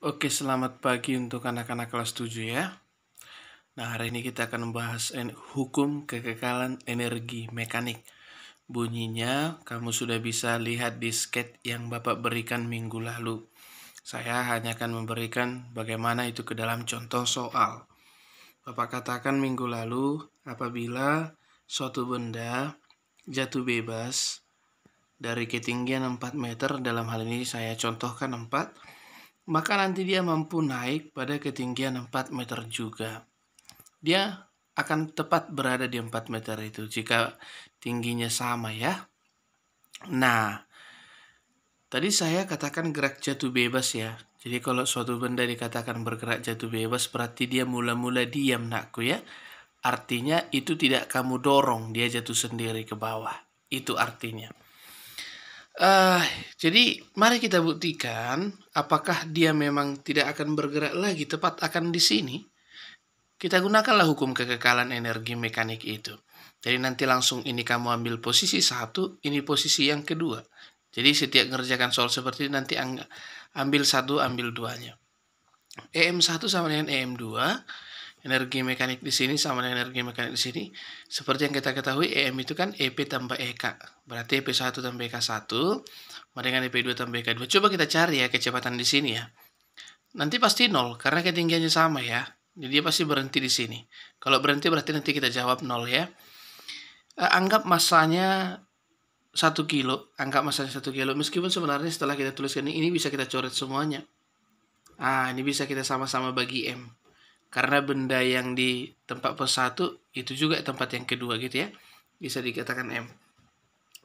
Oke, selamat pagi untuk anak-anak kelas 7 ya. Nah, hari ini kita akan membahas hukum kekekalan energi mekanik. Bunyinya kamu sudah bisa lihat di sketch yang Bapak berikan minggu lalu. Saya hanya akan memberikan bagaimana itu ke dalam contoh soal. Bapak katakan minggu lalu, apabila suatu benda jatuh bebas dari ketinggian 4 meter, dalam hal ini saya contohkan 4, maka nanti dia mampu naik pada ketinggian 4 meter juga. Dia akan tepat berada di 4 meter itu jika tingginya sama ya. Nah, tadi saya katakan gerak jatuh bebas ya. Jadi kalau suatu benda dikatakan bergerak jatuh bebas berarti dia mula-mula diam nakku ya. Artinya itu tidak kamu dorong, dia jatuh sendiri ke bawah. Itu artinya. Jadi mari kita buktikan apakah dia memang tidak akan bergerak lagi, tepat akan di sini. Kita gunakanlah hukum kekekalan energi mekanik itu. Jadi nanti langsung ini kamu ambil posisi 1, ini posisi yang kedua. Jadi setiap mengerjakan soal seperti ini nanti ambil 1, ambil 2-nya. EM1 sama dengan EM2. Energi mekanik di sini sama dengan energi mekanik di sini. Seperti yang kita ketahui, EM itu kan EP tambah EK. Berarti EP1 tambah EK1 sama dengan EP2 tambah EK2. Coba kita cari ya kecepatan di sini ya. Nanti pasti 0 karena ketinggiannya sama ya. Jadi dia pasti berhenti di sini. Kalau berhenti berarti nanti kita jawab 0 ya. Anggap masanya 1 kilo. Anggap masanya 1 kilo. Meskipun sebenarnya setelah kita tuliskan ini bisa kita coret semuanya. Ini bisa kita sama-sama bagi M. Karena benda yang di tempat pos 1 itu juga tempat yang kedua gitu ya. Bisa dikatakan M.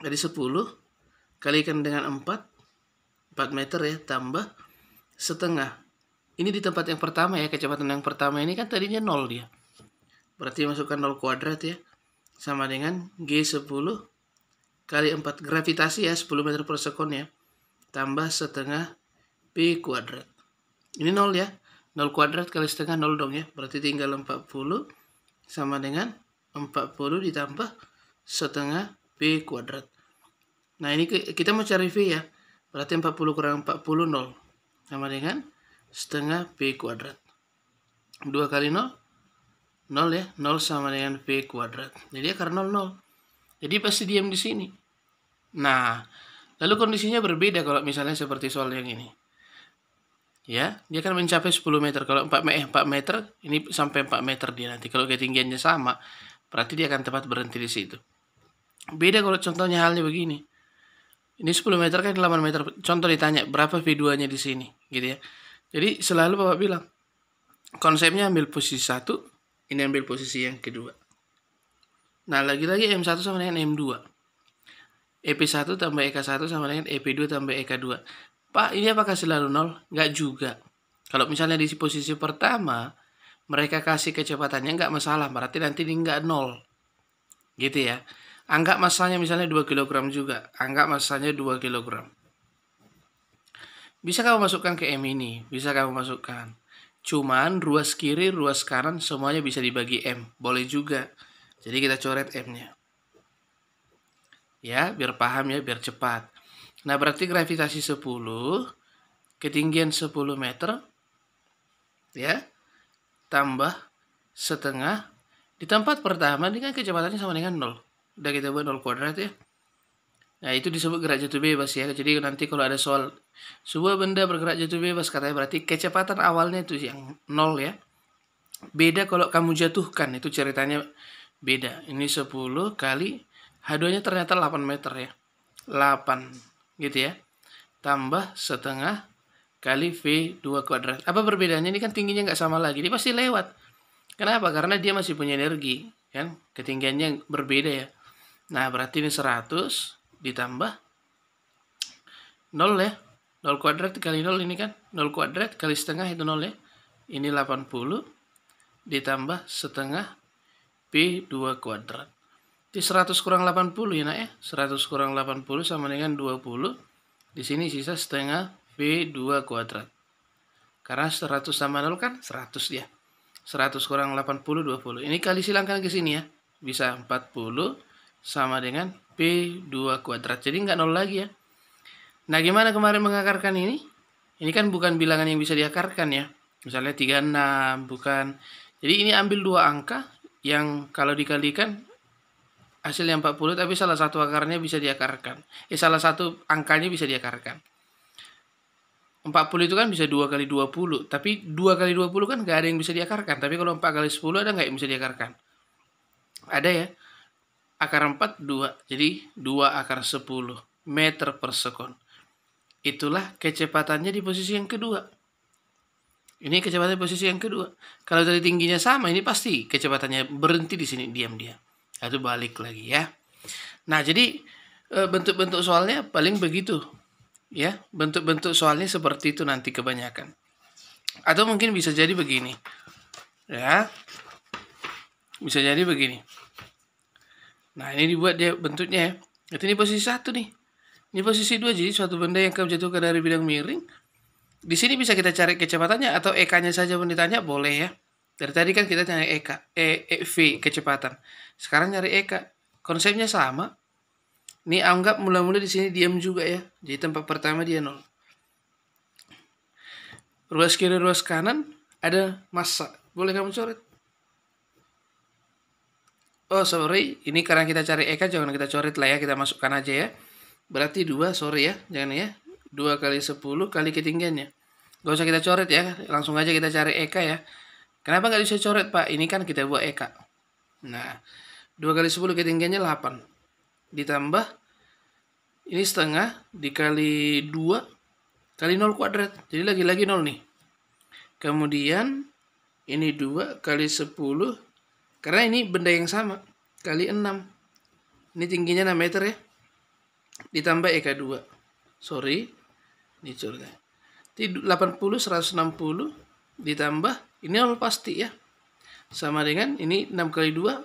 Jadi 10 kalikan dengan 4 meter ya, tambah setengah. Ini di tempat yang pertama ya, kecepatan yang pertama ini kan tadinya 0 dia. Berarti masukkan 0 kuadrat ya. Sama dengan G10 kali 4 gravitasi ya, 10 meter per sekon ya. Tambah setengah P kuadrat. Ini 0 ya. 0 kuadrat kali setengah 0 dong ya. Berarti tinggal 40 sama dengan 40 ditambah setengah P kuadrat. Nah ini kita mau cari V ya. Berarti 40 kurang 40 0. Sama dengan setengah P kuadrat. 2 kali 0. 0 ya. 0 sama dengan P kuadrat. Jadi akar 0 0. Jadi pasti diam di sini. Nah, lalu kondisinya berbeda kalau misalnya seperti soal yang ini. Ya, dia akan mencapai 10 meter. Kalau 4 meter, ini sampai 4 meter dia nanti. Kalau ketinggiannya sama, berarti dia akan tepat berhenti di situ. Beda kalau contohnya halnya begini. Ini 10 meter kan 8 meter. Contoh ditanya, berapa V2-nya di sini? Gitu ya. Jadi selalu Bapak bilang, konsepnya ambil posisi 1, ini ambil posisi yang kedua. Nah, lagi-lagi M1 sama dengan M2. EP1 tambah EK1 sama dengan EP2 tambah EK2. Pak, ini apakah selalu 0? Nggak juga. Kalau misalnya di posisi pertama, mereka kasih kecepatannya nggak masalah. Berarti nanti ini nggak 0. Gitu ya. Anggap masanya misalnya 2 kg juga. Anggap masanya 2 kg. Bisa kamu masukkan ke M ini. Bisa kamu masukkan. Cuman ruas kiri, ruas kanan semuanya bisa dibagi M. Boleh juga. Jadi kita coret M-nya. Ya, biar paham ya, biar cepat. Nah, berarti gravitasi 10, ketinggian 10 meter, ya, tambah setengah. Di tempat pertama, ini kan kecepatannya sama dengan 0. Udah kita buat 0 kuadrat ya. Nah, itu disebut gerak jatuh bebas ya. Jadi nanti kalau ada soal, sebuah benda bergerak jatuh bebas, katanya berarti kecepatan awalnya itu yang 0 ya. Beda kalau kamu jatuhkan, itu ceritanya beda. Ini 10 kali, H2-nya ternyata 8 meter ya. 8 gitu ya, tambah setengah kali V2 kuadrat. Apa perbedaannya? Ini kan tingginya nggak sama lagi, dia pasti lewat. Kenapa? Karena dia masih punya energi, kan? Ketinggiannya berbeda ya. Nah, berarti ini 100 ditambah 0 ya. 0 kuadrat kali 0 ini kan, 0 kuadrat kali setengah itu 0 ya. Ini 80 ditambah setengah P2 kuadrat. Di 100 kurang 80 ya nak ya. 100 kurang 80 sama dengan 20. Di sini sisa setengah V2 kuadrat. Karena 100 tambah 0 kan 100 ya. 100 kurang 80, 20. Ini kali silangkan ke sini ya. Bisa 40 sama dengan P2 kuadrat. Jadi nggak 0 lagi ya. Nah, gimana kemarin mengakarkan ini? Ini kan bukan bilangan yang bisa diakarkan ya. Misalnya 36, bukan. Jadi ini ambil dua angka yang kalau dikalikan hasilnya 40, tapi salah satu akarnya bisa diakarkan. Salah satu angkanya bisa diakarkan. 40 itu kan bisa 2 kali 20, tapi 2 kali 20 kan nggak ada yang bisa diakarkan. Tapi kalau 4 kali 10 ada nggak yang bisa diakarkan? Ada ya. Akar 4, 2. Jadi 2 akar 10 meter per sekon. Itulah kecepatannya di posisi yang kedua. Ini kecepatan posisi yang kedua. Kalau dari tingginya sama, ini pasti kecepatannya berhenti di sini diam-diam. Itu balik lagi ya. Nah, jadi bentuk-bentuk soalnya paling begitu. Ya, bentuk-bentuk soalnya seperti itu nanti kebanyakan. Atau mungkin bisa jadi begini. Ya. Bisa jadi begini. Nah, ini dibuat dia bentuknya ya. Itu ini posisi 1 nih. Ini posisi 2, jadi suatu benda yang kamu jatuhkan dari bidang miring. Di sini bisa kita cari kecepatannya atau EK-nya saja pun ditanya, boleh ya. Dari tadi kan kita nyari EK, V kecepatan. Sekarang nyari EK. Konsepnya sama. Ini anggap mula-mula di sini diam juga ya. Jadi tempat pertama dia 0. Ruas kiri, ruas kanan ada massa. Boleh kamu coret. Oh sorry, ini karena kita cari EK jangan kita coret lah ya, kita masukkan aja ya. Berarti 2, sorry ya, jangan ya. 2 kali 10 kali ketinggiannya. Gak usah kita coret ya, langsung aja kita cari EK ya. Kenapa nggak bisa coret Pak? Ini kan kita buat EK. Nah, 2 kali 10 ketinggiannya 8. Ditambah, ini setengah dikali 2 kali 0 kuadrat. Jadi lagi-lagi 0 nih. Kemudian, ini 2 kali 10. Karena ini benda yang sama. Kali 6. Ini tingginya 6 meter ya. Ditambah EK 2. Sorry. Ini coret. 80, 160. Ditambah. Ini 0 pasti ya. Sama dengan ini 6 kali 2.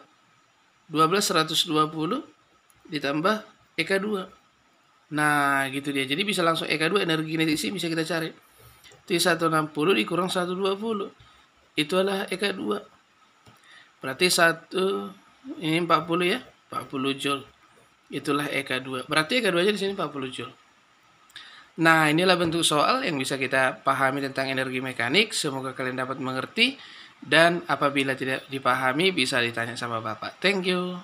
12, 120. Ditambah EK 2. Nah gitu dia. Jadi bisa langsung EK 2 energi kinetik bisa kita cari. T160 dikurang 120. Itu adalah EK 2. Berarti 1 ini 40 ya, 40 joule. Itulah EK 2. Berarti EK 2 aja di sini 40 joule. Nah, inilah bentuk soal yang bisa kita pahami tentang energi mekanik. Semoga kalian dapat mengerti dan apabila tidak dipahami bisa ditanya sama Bapak. Thank you.